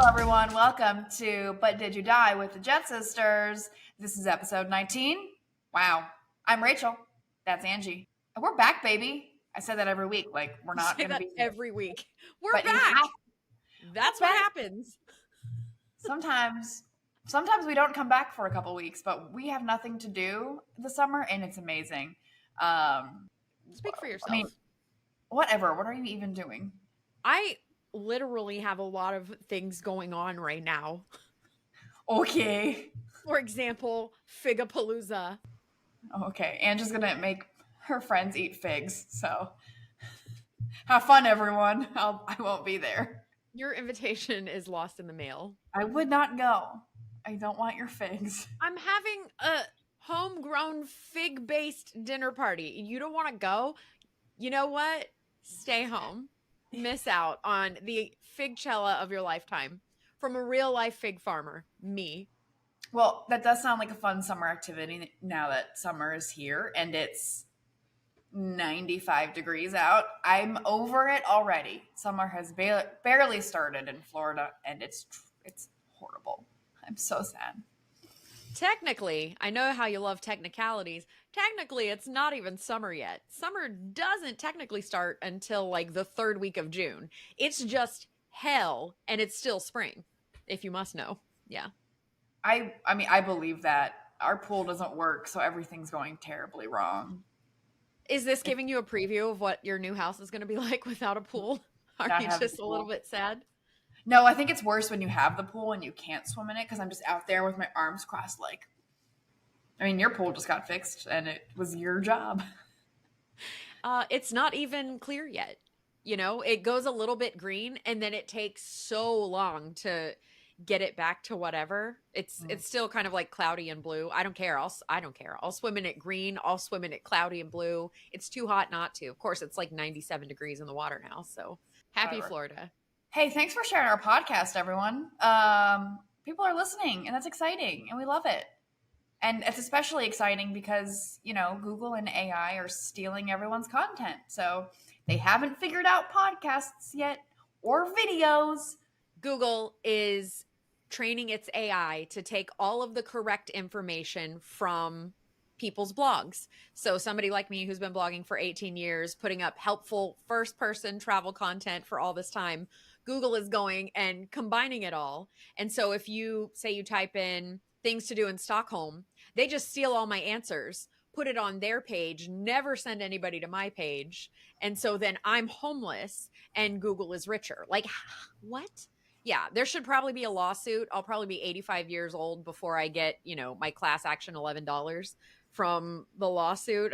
everyone. Welcome to But Did You Die with the Jet Sisters. This is episode 19. Wow. I'm Rachel. That's Angie. And we're back, baby. I said that every week. Like, we're not going to be here. Every week. We're back. That's what happens. Sometimes we don't come back for a couple weeks, but we have nothing to do this summer, and it's amazing. Speak for yourself. I mean, whatever. What are you even doing? I literally have a lot of things going on right now. Okay. For example, Figapalooza. Okay. Angie's going to make her friends eat figs. So have fun, everyone. I won't be there. Your invitation is lost in the mail. I would not go. I don't want your figs. I'm having a homegrown fig-based dinner party. You don't want to go? You know what? Stay home. Miss out on the figcella of your lifetime from a real life fig farmer, me. Well, that does sound like a fun summer activity now that summer is here and it's 95 degrees out. I'm over it already. Summer has barely started in Florida and it's horrible. I'm so sad. Technically, I know how you love technicalities. Technically, it's not even summer yet. Summer doesn't technically start until like the third week of June. It's just hell, and it's still spring, if you must know. Yeah. I mean, I believe that. Our pool doesn't work, so everything's going terribly wrong. Is this giving you a preview of what your new house is going to be like without a pool? Are you just a little bit sad? No, I think it's worse when you have the pool and you can't swim in it because I'm just out there with my arms crossed. Like, I mean, your pool just got fixed and it was your job. It's not even clear yet. You know, it goes a little bit green and then it takes so long to get it back to whatever. It's still kind of like cloudy and blue. I don't care. I don't care. I'll swim in it green. I'll swim in it cloudy and blue. It's too hot not to. Of course, it's like 97 degrees in the water now. So happy Florida. Hey, thanks for sharing our podcast, everyone. People are listening, and that's exciting, and we love it. And it's especially exciting because, you know, Google and AI are stealing everyone's content. So they haven't figured out podcasts yet or videos. Google is training its AI to take all of the correct information from people's blogs. So somebody like me who's been blogging for 18 years, putting up helpful first-person travel content for all this time, Google is going and combining it all. And so if you say you type in things to do in Stockholm, they just steal all my answers, put it on their page, never send anybody to my page. And so then I'm homeless and Google is richer. Like, what? Yeah, there should probably be a lawsuit. I'll probably be 85 years old before I get, you know, my class action $11 from the lawsuit.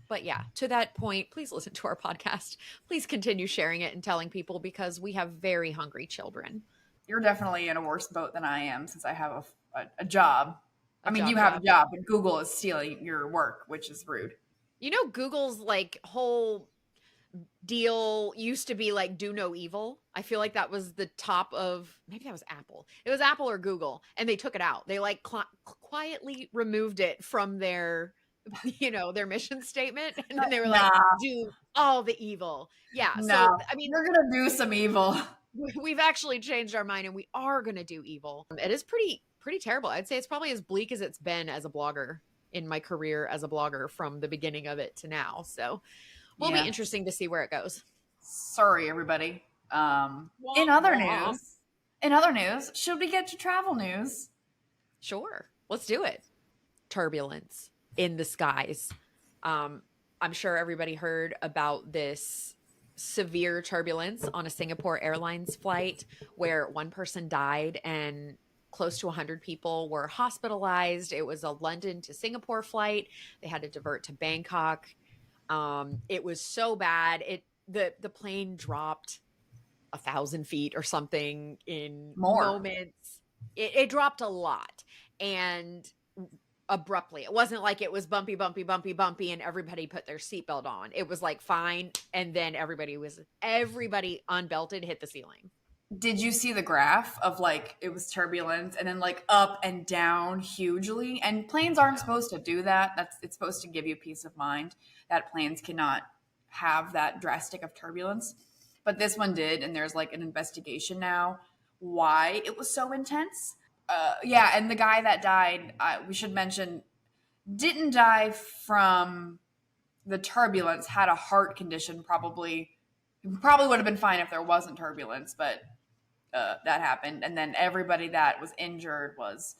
But yeah, to that point, please listen to our podcast. Please continue sharing it and telling people because we have very hungry children. You're definitely in a worse boat than I am since I have a job. You have a job, but Google is stealing your work, which is rude. You know, Google's like whole deal used to be like do no evil. I feel like that was the top of, maybe that was Apple. It was Apple or Google, and they took it out. They like quietly removed it from their, you know, their mission statement, and then they were like, do all the evil. Yeah. No. So I mean, you're gonna do some evil. We've actually changed our mind and we are gonna do evil. It is pretty terrible. I'd say it's probably as bleak as it's been as a blogger in my career as a blogger from the beginning of it to now. So will be interesting to see where it goes. Sorry, everybody. In other news, should we get to travel news? Sure. Let's do it. Turbulence in the skies. I'm sure everybody heard about this severe turbulence on a Singapore Airlines flight where one person died and close to 100 people were hospitalized. It was a London to Singapore flight. They had to divert to Bangkok. It was so bad. The plane dropped 1,000 feet or something in moments. It dropped a lot and abruptly. It wasn't like it was bumpy, and everybody put their seatbelt on. It was like fine, and then everybody unbelted hit the ceiling. Did you see the graph of like it was turbulent and then like up and down hugely? And planes aren't supposed to do that. It's supposed to give you peace of mind that planes cannot have that drastic of turbulence. But this one did, and there's like an investigation now why it was so intense. Yeah, and the guy that died, we should mention, didn't die from the turbulence, had a heart condition, probably. Probably would have been fine if there wasn't turbulence, but that happened. And then everybody that was injured was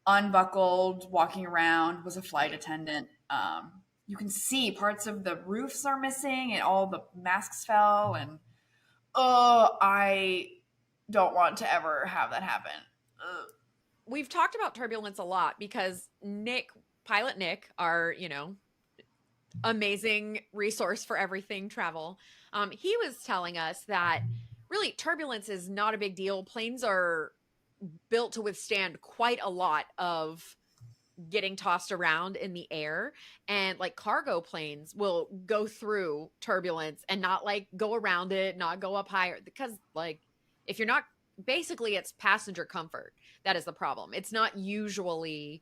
unbuckled, walking around, was a flight attendant. You can see parts of the roofs are missing and all the masks fell. And I don't want to ever have that happen. Ugh. We've talked about turbulence a lot because Pilot Nick, our, amazing resource for everything travel, he was telling us that really turbulence is not a big deal. Planes are built to withstand quite a lot of getting tossed around in the air, and like cargo planes will go through turbulence and not like go around it, not go up higher, because like if you're not, basically it's passenger comfort that is the problem. It's not usually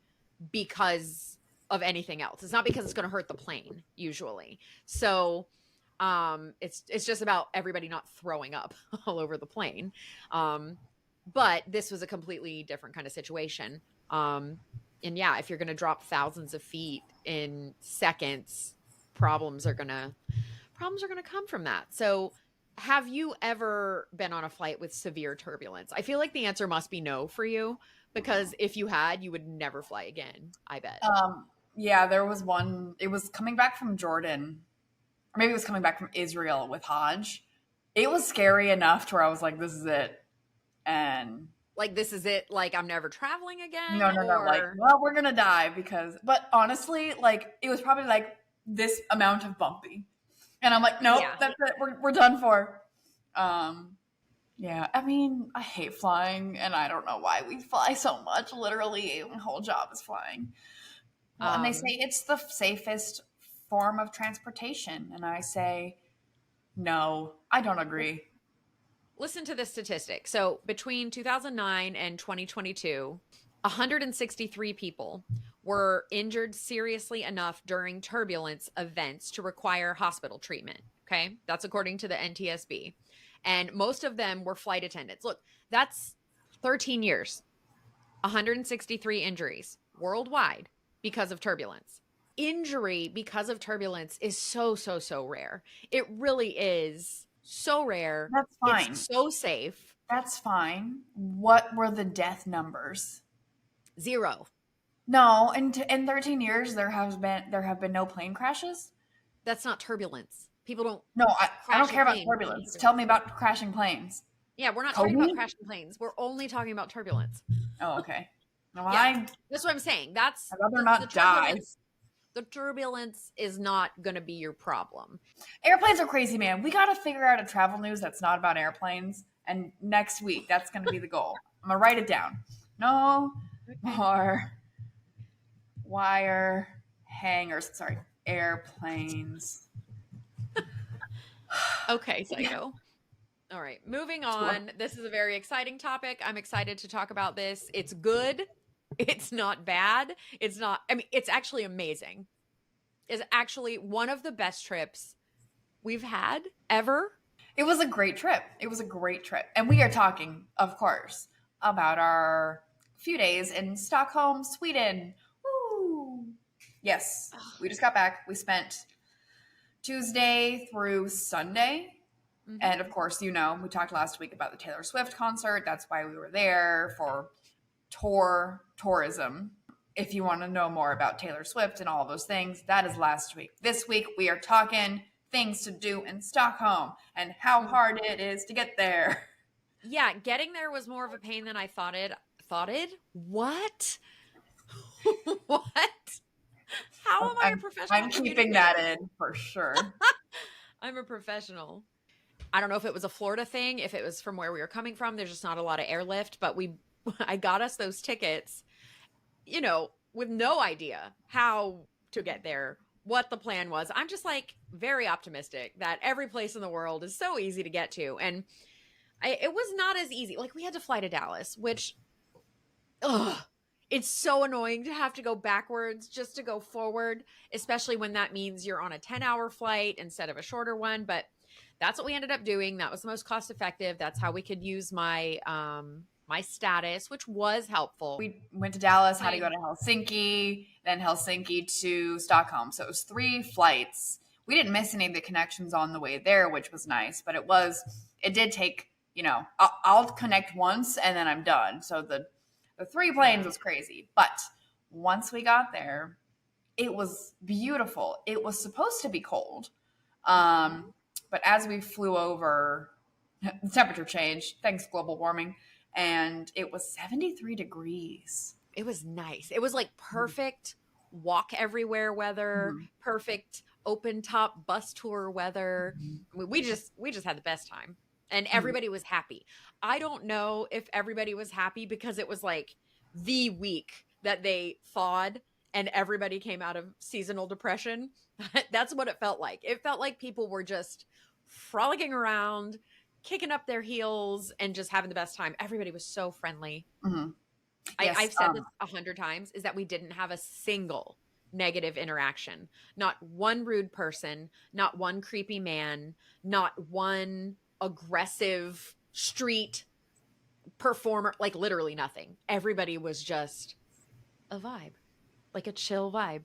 because of anything else. It's not because it's going to hurt the plane usually. So it's just about everybody not throwing up all over the plane. But this was a completely different kind of situation. And yeah, if you're going to drop thousands of feet in seconds, problems are going to come from that. So have you ever been on a flight with severe turbulence? I feel like the answer must be no for you, because if you had, you would never fly again, I bet. Yeah, there was one. It was coming back from Jordan, or maybe it was coming back from Israel with Hajj. It was scary enough to where I was like, "This is it," and like, this is it. Like, I'm never traveling again. no, like, well, we're gonna die because. But honestly, like, it was probably like this amount of bumpy, and I'm like, nope, Yeah. that's it. We're done for. Yeah, I mean, I hate flying, and I don't know why we fly so much. Literally, my whole job is flying. Well, and they say it's the safest form of transportation. And I say, no, I don't agree. Listen to this statistic. So between 2009 and 2022, 163 people were injured seriously enough during turbulence events to require hospital treatment. Okay. That's according to the NTSB. And most of them were flight attendants. Look, that's 13 years, 163 injuries worldwide because of turbulence. Injury because of turbulence is so, so, so rare. It really is so rare. That's fine. It's so safe. That's fine. What were the death numbers? 0. No, in 13 years there have been no plane crashes. That's not turbulence. People don't. No, I don't care about turbulence. Tell me about crashing planes. Yeah, we're not talking about crashing planes. We're only talking about turbulence. Oh, okay. No, yeah, that's what I'm saying. I'd rather not die. The turbulence is not going to be your problem. Airplanes are crazy, man. We got to figure out a travel news that's not about airplanes. And next week, that's going to be the goal. I'm going to write it down. No more wire hangers. Sorry, airplanes. Okay, Psycho. All right, moving on. This is a very exciting topic. I'm excited to talk about this. It's good. It's not bad. It's actually amazing. It's actually one of the best trips we've had ever. It was a great trip. And we are talking, of course, about our few days in Stockholm, Sweden. Woo! Yes, we just got back. We spent Tuesday through Sunday. Mm-hmm. And of course, we talked last week about the Taylor Swift concert. That's why we were there, for tourism. If you want to know more about Taylor Swift and all those things, that is last week. This week, we are talking things to do in Stockholm and how hard it is to get there. Yeah, getting there was more of a pain than I thought it. What? What? How am I a professional? I'm keeping that in for sure. I'm a professional. I don't know if it was a Florida thing, if it was from where we were coming from. There's just not a lot of airlift, but I got us those tickets, with no idea how to get there, what the plan was. I'm just like very optimistic that every place in the world is so easy to get to. And it was not as easy. Like, we had to fly to Dallas, which, it's so annoying to have to go backwards just to go forward, especially when that means you're on a 10-hour flight instead of a shorter one. But that's what we ended up doing. That was the most cost effective. That's how we could use my my status, which was helpful. We went to Dallas, had to go to Helsinki, then Helsinki to Stockholm. So it was 3 flights. We didn't miss any of the connections on the way there, which was nice, but it did take, I'll connect once and then I'm done. So the 3 planes was crazy. But once we got there, it was beautiful. It was supposed to be cold. But as we flew over, the temperature changed, thanks global warming, and it was 73 degrees. It was nice. It was like perfect walk everywhere weather, perfect open top bus tour weather. We just had the best time, and everybody was happy. I don't know if everybody was happy because it was like the week that they thawed and everybody came out of seasonal depression. That's what it felt like. It felt like people were just frolicking around, kicking up their heels, and just having the best time. Everybody was so friendly. Yes, I've said this 100 times, is that we didn't have a single negative interaction. Not one rude person, not one creepy man, not one aggressive street performer, like literally nothing. Everybody was just a vibe, like a chill vibe.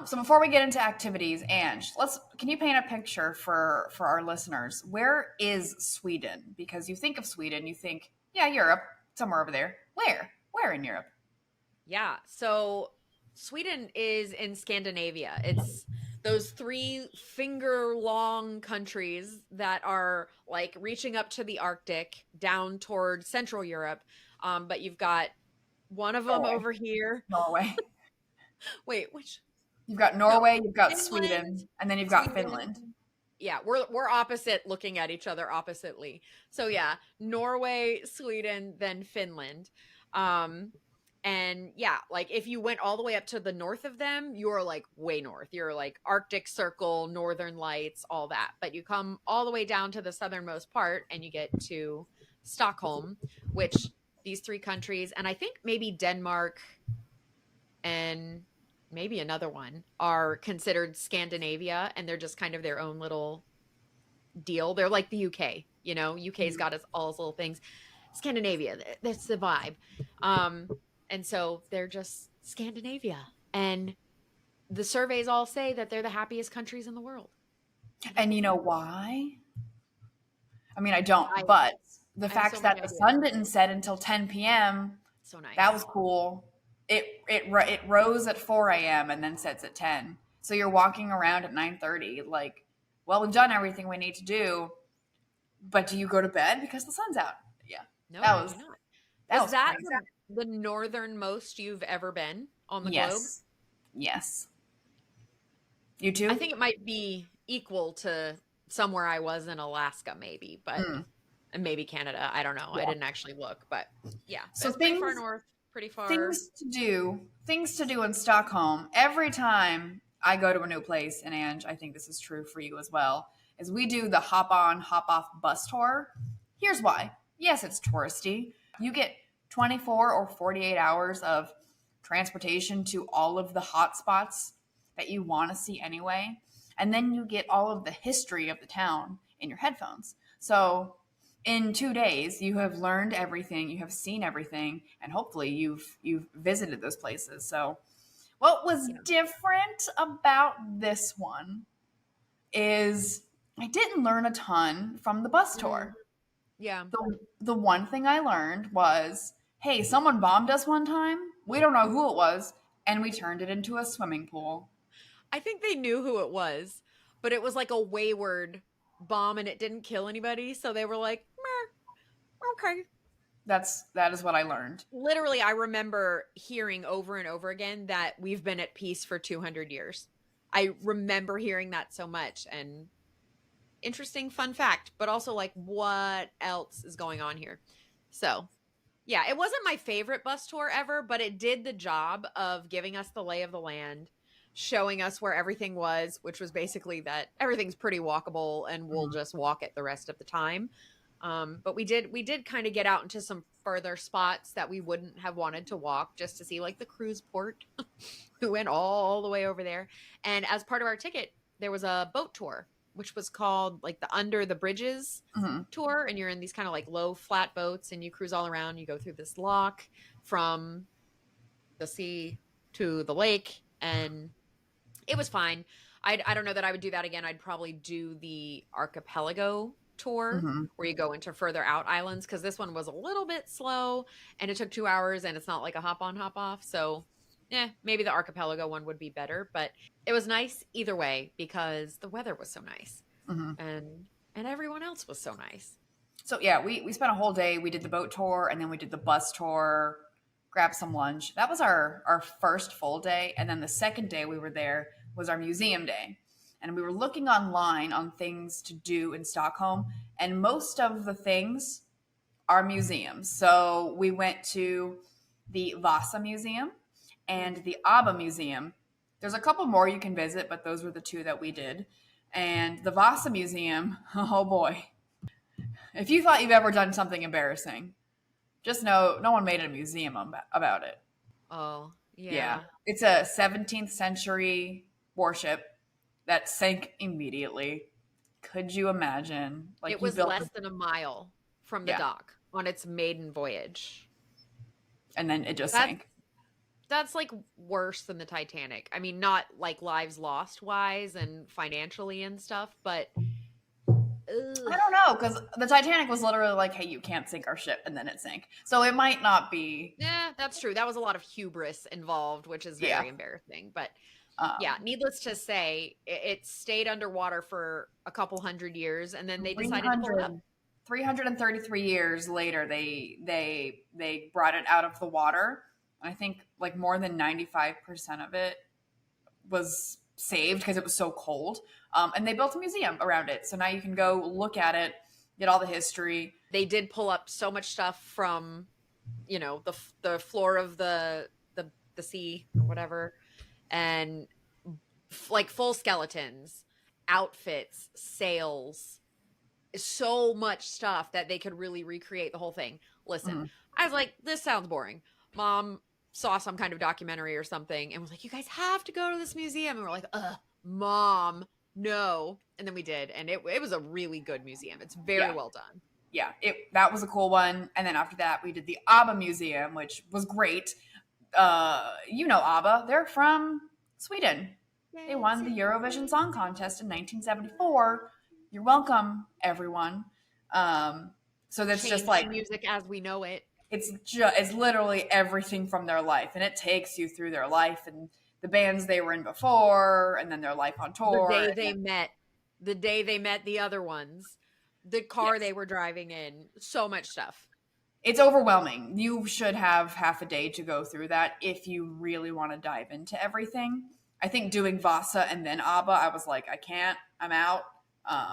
So before we get into activities, Ange, can you paint a picture for our listeners? Where is Sweden? Because you think of Sweden, you think, yeah, Europe, somewhere over there. Where in Europe? Yeah, so Sweden is in Scandinavia. It's those 3 finger long countries that are like reaching up to the Arctic down toward Central Europe. But you've got one of them over here. Norway. Wait, which? You've got Norway, you've got Finland, Sweden, and then you've got Finland. Yeah, we're opposite, looking at each other oppositely. So yeah, Norway, Sweden, then Finland. And yeah, like if you went all the way up to the north of them, you're like way north. You're like Arctic Circle, Northern Lights, all that. But you come all the way down to the southernmost part and you get to Stockholm, which these 3 countries, and I think maybe Denmark and maybe another one, are considered Scandinavia, and they're just kind of their own little deal. They're like the UK, UK's got all its little things. Scandinavia, that's the vibe. And so they're just Scandinavia. And the surveys all say that they're the happiest countries in the world. And you know why? I mean, I don't, but the fact that the sun didn't set until 10 p.m., so nice. That was cool. It rose at 4 a.m. and then sets at 10. So you're walking around at 9:30, like, well, we've done everything we need to do, but do you go to bed because the sun's out? Yeah. No, that was not. Is that the northernmost you've ever been on the globe? Yes. You too? I think it might be equal to somewhere I was in Alaska, maybe, but and maybe Canada. I don't know. Yeah. I didn't actually look, but yeah. So pretty far north. Pretty far. Things to do in Stockholm. Every time I go to a new place, and Ange, I think this is true for you as well, is we do the hop on, hop off bus tour. Here's why. Yes, it's touristy. You get 24 or 48 hours of transportation to all of the hot spots that you want to see anyway. And then you get all of the history of the town in your headphones. So in 2 days, you have learned everything, you have seen everything, and hopefully you've visited those places. So what was different about this one is I didn't learn a ton from the bus tour. Yeah. The one thing I learned was, hey, someone bombed us one time. We don't know who it was, and we turned it into a swimming pool. I think they knew who it was, but it was like a wayward bomb and it didn't kill anybody. So they were like, meh, okay. That is what I learned. Literally, I remember hearing over and over again that we've been at peace for 200 years. I remember hearing that so much. And interesting fun fact, but also like what else is going on here? So yeah, it wasn't my favorite bus tour ever, but it did the job of giving us the lay of the land, showing us where everything was, which was basically that everything's pretty walkable and we'll just walk it the rest of the time. But we did kind of get out into some further spots that we wouldn't have wanted to walk, just to see like the cruise port. We went all the way over there. And as part of our ticket, there was a boat tour. which was called like the Under the Bridges Mm-hmm. tour. And you're in these kind of like low flat boats and you cruise all around. You go through this lock from the sea to the lake, and it was fine. I don't know that I would do that again. I'd probably do the archipelago tour Mm-hmm. where you go into further out islands, because this one was a little bit slow and it took 2 hours and it's not like a hop on, hop off. So maybe the archipelago one would be better, but it was nice either way because the weather was so nice, Mm-hmm. and everyone else was so nice. So yeah, we spent a whole day. We did the boat tour and then we did the bus tour, grabbed some lunch. That was our first full day. And then the second day we were there was our museum day. And we were looking online on things to do in Stockholm. And most of the things are museums. So we went to the Vasa Museum and the ABBA Museum. There's a couple more you can visit, but those were the two that we did. And the Vasa Museum, oh boy. If you thought you've ever done something embarrassing, just know no one made a museum about it. Oh, Yeah. yeah. It's a 17th century warship that sank immediately. Could you imagine? Like It you was built less than a mile from the Yeah. dock on its maiden voyage. and then it just That's sank. that's like worse than the Titanic. I mean, not like lives lost wise and financially and stuff, but I don't know, because the Titanic was literally like, hey, you can't sink our ship, and then it sank. So it might not be. yeah, that's true. That was a lot of hubris involved, which is Yeah. very embarrassing. But Um, yeah, needless to say, it stayed underwater for a couple hundred years, and then they decided to pull it up. 333 years later, they brought it out of the water. I think like more than 95% of it was saved because it was so cold. And they built a museum around it. So now you can go look at it, get all the history. They did pull up so much stuff from, the floor of the sea or whatever, and like full skeletons, outfits, sails, so much stuff that they could really recreate the whole thing. Listen, I was like, this sounds boring. Mom saw some kind of documentary or something and was like, you guys have to go to this museum. And we're like, Mom, no. And then we did. And it was a really good museum. It's very well done. Yeah, that was a cool one. And then after that, we did the ABBA Museum, which was great. ABBA. They're from Sweden. They won the Eurovision Song Contest in 1974. You're welcome, everyone. So that's just like music as we know it. It's literally everything from their life, and it takes you through their life and the bands they were in before, and then their life on tour. The day they met the other ones, the car they were driving in, so much stuff. It's overwhelming. You should have half a day to go through that if you really want to dive into everything. I think doing Vasa and then ABBA, I was like, I can't. I'm out.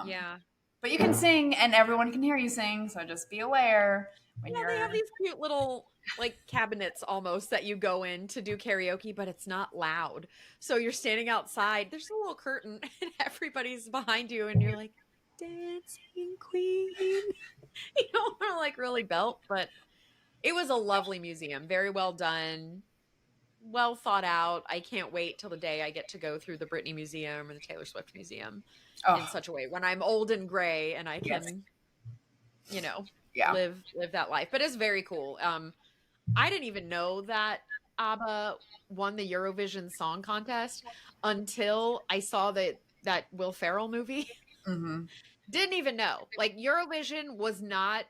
Yeah. But you can sing, and everyone can hear you sing, so just be aware. When they have these cute little like cabinets almost that you go in to do karaoke, but it's not loud. So you're standing outside, there's a little curtain and everybody's behind you and you're like, dancing queen. You don't want to like really belt, but it was a lovely museum. Very well done. Well thought out. I can't wait till the day I get to go through the Britney Museum or the Taylor Swift Museum in such a way when I'm old and gray and I can, live that life. But it's very cool. I didn't even know that ABBA won the Eurovision Song Contest until I saw that Will Ferrell movie. Mm-hmm. Didn't even know. Like Eurovision was not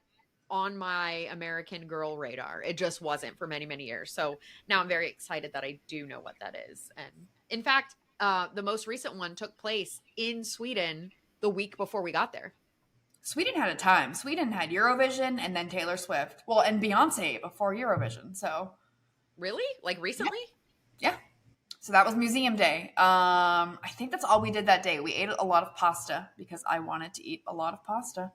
on my American Girl radar. It just wasn't for many, many years. So now I'm very excited that I do know what that is. And in fact, the most recent one took place in Sweden the week before we got there. Sweden had a time. Sweden had Eurovision and then Taylor Swift. Well, and Beyonce before Eurovision. So really? Like recently? Yeah. So that was museum day. I think that's all we did that day. We ate a lot of pasta because I wanted to eat a lot of pasta.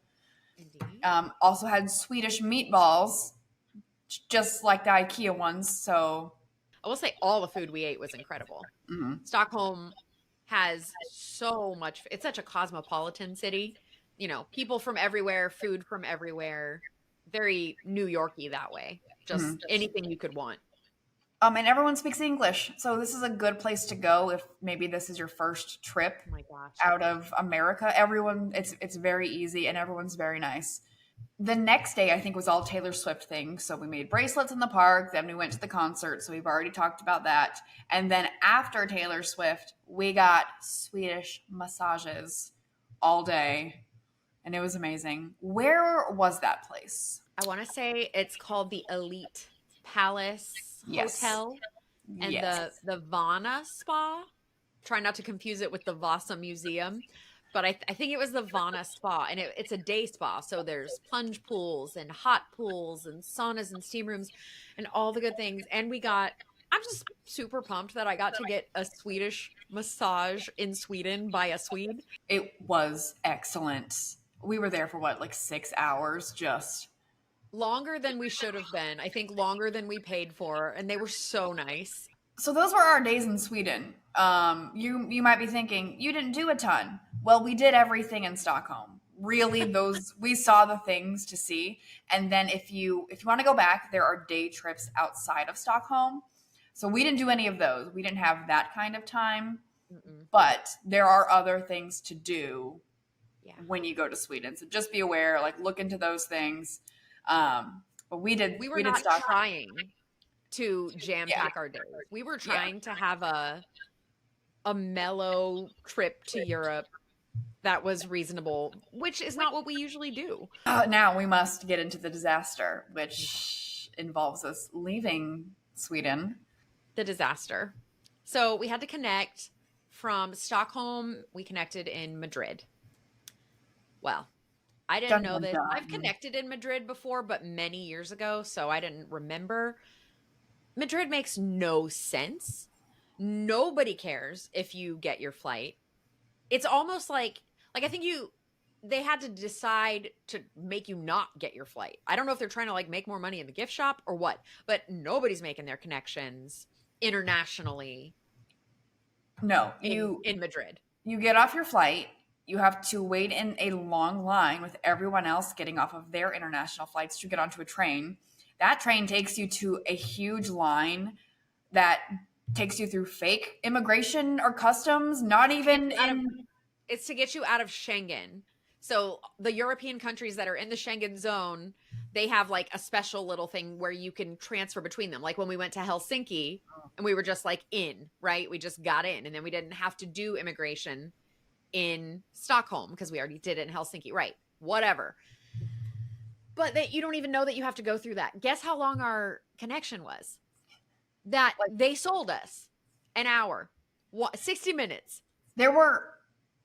Indeed. Also had Swedish meatballs, just like the IKEA ones. So I will say all the food we ate was incredible. mm-hmm. Stockholm has so much. It's such a cosmopolitan city. People from everywhere, food from everywhere. Very New Yorky that way. Just anything you could want. And everyone speaks English, so this is a good place to go if maybe this is your first trip Oh my gosh. out of America. Everyone, it's very easy and everyone's very nice. The next day, I think, was all Taylor Swift things. So we made bracelets in the park. Then we went to the concert. So we've already talked about that. And then after Taylor Swift, we got Swedish massages all day. And it was amazing. Where was that place? I want to say it's called the Elite Palace Yes. Hotel and Yes. the Vana Spa. Try not to confuse it with the Vasa Museum, but I think it was the Vana Spa, and it's a day spa. So there's plunge pools and hot pools and saunas and steam rooms and all the good things. And I'm just super pumped that I got to get a Swedish massage in Sweden by a Swede. It was excellent. We were there for what, like 6 hours just. Longer than we should have been. I think longer than we paid for, and they were so nice. So those were our days in Sweden. You might be thinking you didn't do a ton. Well, we did everything in Stockholm. Really, those we saw the things to see. And then if you want to go back, there are day trips outside of Stockholm. So we didn't do any of those. We didn't have that kind of time. Mm-mm. But there are other things to do Yeah. when you go to Sweden. So just be aware, like look into those things. But we did. We were We did not Stockholm. trying to jam pack our days. We were trying to have a mellow trip to Europe that was reasonable, which is not what we usually do. Now we must get into the disaster, which involves us leaving Sweden. The disaster. So we had to connect from Stockholm. We connected in Madrid. Well, I didn't know this. I've connected in Madrid before, but many years ago, so I didn't remember. Madrid makes no sense. Nobody cares if you get your flight. It's almost like I think they had to decide to make you not get your flight. I don't know if they're trying to like make more money in the gift shop or what, but nobody's making their connections internationally. No, in Madrid. You get off your flight. You have to wait in a long line with everyone else getting off of their international flights to get onto a train. That train takes you to a huge line that takes you through fake immigration or customs, not even it's to get you out of Schengen. So the European countries that are in the Schengen zone, they have like a special little thing where you can transfer between them. Like when we went to Helsinki and we were just like in, right? We just got in and then we didn't have to do immigration in Stockholm because we already did it in Helsinki. Right. Whatever. But you don't even know that you have to go through that. Guess how long our connection was? That they sold us an hour, 60 minutes. There were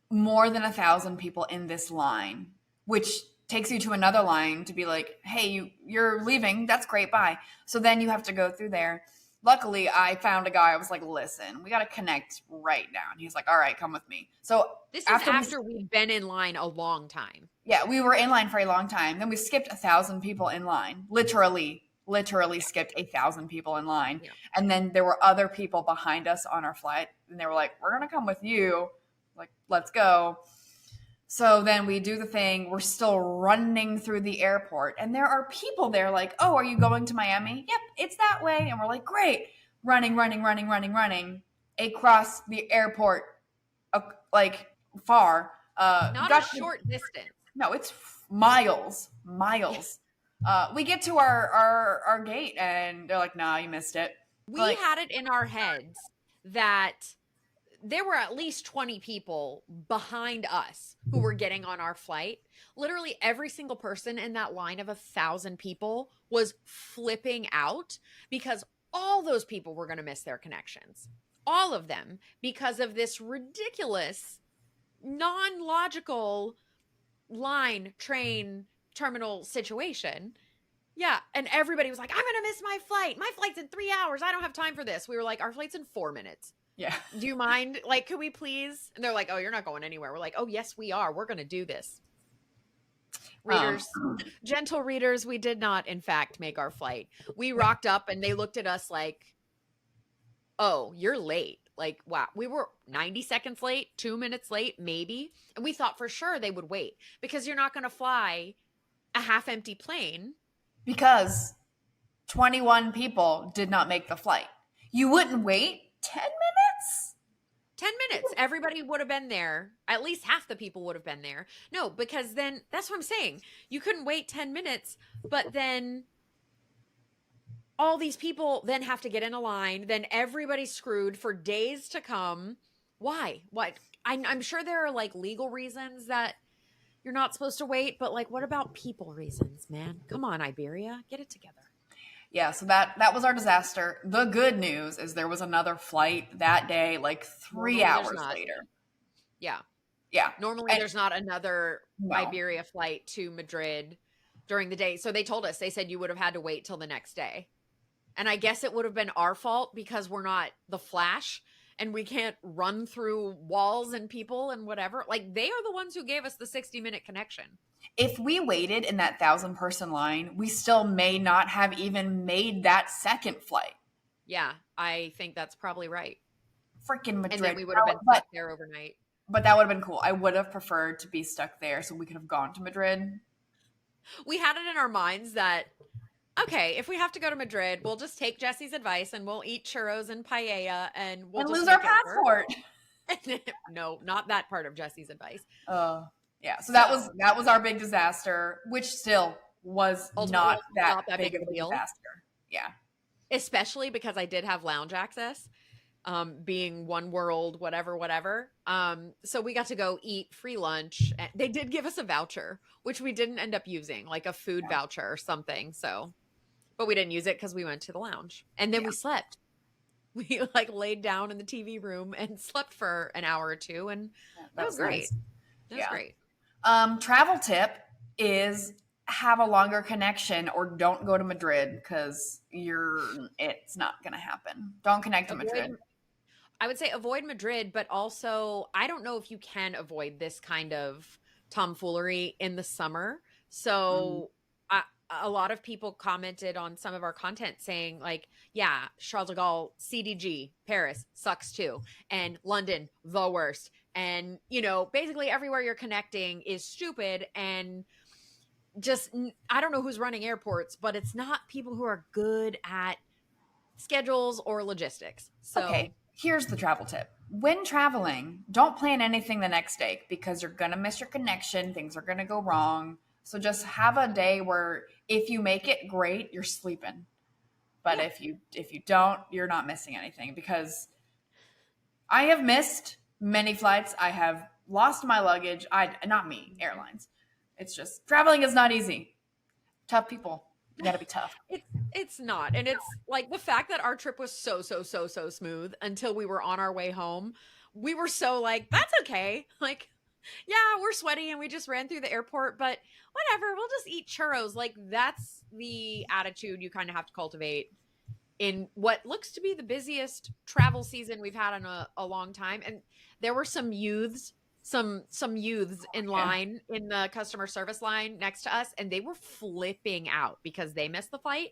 more than 1,000 people in this line, which takes you to another line to be like, hey, you're leaving. That's great. Bye. So then you have to go through there. Luckily, I found a guy. I was like, listen, we got to connect right now. And he's like, all right, come with me. So this is after we've been in line a long time. Yeah, we were in line for a long time. Then we skipped 1,000 people in line. Literally skipped 1,000 people in line. Yeah. And then there were other people behind us on our flight. And they were like, we're going to come with you. Like, let's go. So then we do the thing. We're still running through the airport. And there are people there like, oh, are you going to Miami? Yep, it's that way. And we're like, great. Running across the airport, like far. Not a short distance. No, it's miles. We get to our gate and they're like, nah, you missed it. We had it in our heads that there were at least 20 people behind us who were getting on our flight. Literally every single person in that line of 1,000 people was flipping out because all those people were going to miss their connections. All of them, because of this ridiculous, non-logical line, train, terminal situation. Yeah. And everybody was like, I'm going to miss my flight. My flight's in 3 hours. I don't have time for this. We were like, our flight's in 4 minutes. Yeah. Do you mind? Like, could we please? And they're like, oh, you're not going anywhere. We're like, oh, yes, we are. We're going to do this. Readers, gentle readers, we did not, in fact, make our flight. We rocked up and they looked at us like, oh, you're late. Like, wow, we were 90 seconds late, 2 minutes late, maybe. And we thought for sure they would wait because you're not going to fly a half empty plane. Because 21 people did not make the flight. You wouldn't wait 10 minutes? 10 minutes. Everybody would have been there. At least half the people would have been there. No, because then that's what I'm saying. You couldn't wait 10 minutes, but then all these people then have to get in a line. Then everybody's screwed for days to come. Why? What? I'm sure there are like legal reasons that you're not supposed to wait, but like, what about people reasons, man? Come on, Iberia, get it together. Yeah, so that was our disaster. The good news is there was another flight that day, like 3 Normally hours there's not. later. Yeah. Yeah. Normally And- there's not another No. Iberia flight to Madrid during the day. So they told us, they said you would have had to wait till the next day. And I guess it would have been our fault because we're not the Flash and we can't run through walls and people and whatever. Like, they are the ones who gave us the 60-minute connection. If we waited in that 1,000-person line, we still may not have even made that second flight. Yeah, I think that's probably right. Freaking Madrid. And then we would have been stuck there overnight. But that would have been cool. I would have preferred to be stuck there so we could have gone to Madrid. We had it in our minds that, okay, if we have to go to Madrid, we'll just take Jesse's advice and we'll eat churros and paella and we'll just lose our make it work. passport. No, not that part of Jesse's advice. Yeah, so that was our big disaster, which still was not that big of a deal. Disaster. Yeah. Especially because I did have lounge access, being One World, whatever. So we got to go eat free lunch. They did give us a voucher, which we didn't end up using, like a food voucher or something. So, but we didn't use it because we went to the lounge. And then we slept. We like laid down in the TV room and slept for an hour or two. And that was great. Nice. That was great. Travel tip is have a longer connection or don't go to Madrid because it's not going to happen. Don't connect to Madrid. I would say avoid Madrid, but also I don't know if you can avoid this kind of tomfoolery in the summer. So a lot of people commented on some of our content saying like, yeah, Charles de Gaulle, CDG, Paris sucks too. And London, the worst. And, basically everywhere you're connecting is stupid and just, I don't know who's running airports, but it's not people who are good at schedules or logistics. So, okay, here's the travel tip. When traveling, don't plan anything the next day because you're going to miss your connection. Things are going to go wrong. So just have a day where if you make it great, you're sleeping. But if you don't, you're not missing anything because I have missed many flights. I have lost my luggage. Not me, airlines. It's just traveling is not easy. Tough people. You got to be tough. It's not. And it's like the fact that our trip was so smooth until we were on our way home. We were so like, that's okay. Like, yeah, we're sweaty and we just ran through the airport, but whatever, we'll just eat churros. Like, that's the attitude you kind of have to cultivate in what looks to be the busiest travel season we've had in a long time. And there were some youths in line in the customer service line next to us, and they were flipping out because they missed the flight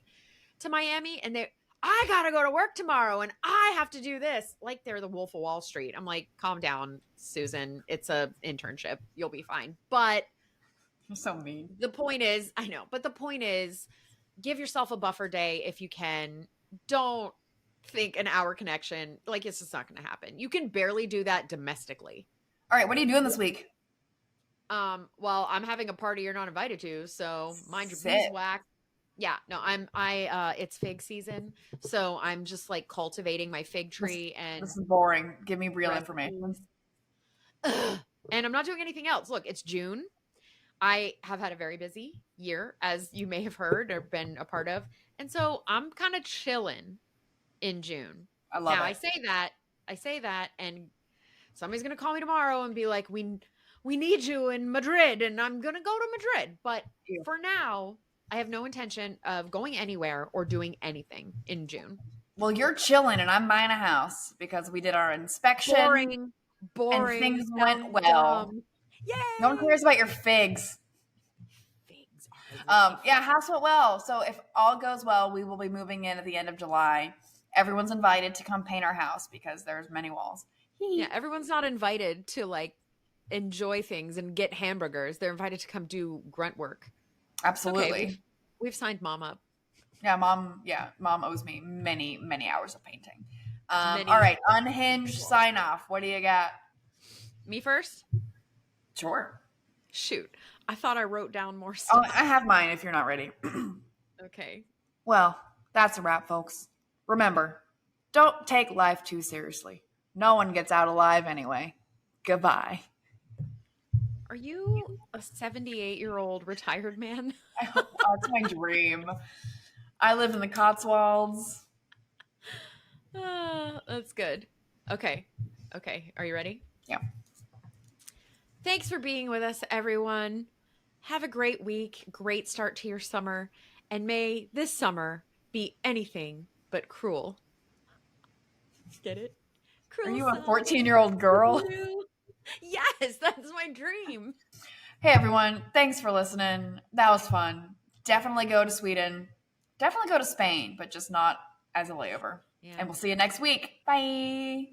to Miami and I gotta go to work tomorrow and I have to do this. Like they're the Wolf of Wall Street. I'm like, calm down, Susan. It's a internship. You'll be fine. But you're so mean. The point is, I know, but the point is, give yourself a buffer day if you can. Don't think an hour connection. Like, it's just not going to happen. You can barely do that domestically. All right, what are you doing this week? Well, I'm having a party you're not invited to, so mind your Sick. beeswax. Yeah, no, it's fig season, so I'm just like cultivating my fig tree and this is boring. Give me real information. And I'm not doing anything else. Look, it's June. I have had a very busy year, as you may have heard or been a part of, and so I'm kind of chilling in June. I love it. I say that, and somebody's gonna call me tomorrow and be like, "We need you in Madrid," and I'm gonna go to Madrid. But for now, I have no intention of going anywhere or doing anything in June. Well, you're chilling and I'm buying a house because we did our inspection. Boring. And things went well. Yay! No one cares about your figs. Figs are house went well. So if all goes well, we will be moving in at the end of July. Everyone's invited to come paint our house because there's many walls. Yeah, everyone's not invited to like enjoy things and get hamburgers. They're invited to come do grunt work. Absolutely. Okay, we've signed mom up. Yeah, mom owes me many, many hours of painting. Many- All right, unhinged sign off. What do you got? Me first? Sure. Shoot. I thought I wrote down more Oh, stuff. I have mine if you're not ready. Okay. Well, that's a wrap, folks. Remember, don't take life too seriously. No one gets out alive anyway. Goodbye. Are you a 78-year-old retired man? That's my dream. I live in the Cotswolds. That's good. Okay. Okay. Are you ready? Yeah. Thanks for being with us, everyone. Have a great week, great start to your summer, and may this summer be anything but cruel. Get it? Cruel Are you a summer. 14-year-old girl? Yes, that's my dream. Hey, everyone. Thanks for listening. That was fun. Definitely go to Sweden. Definitely go to Spain, but just not as a layover. Yeah. And we'll see you next week. Bye.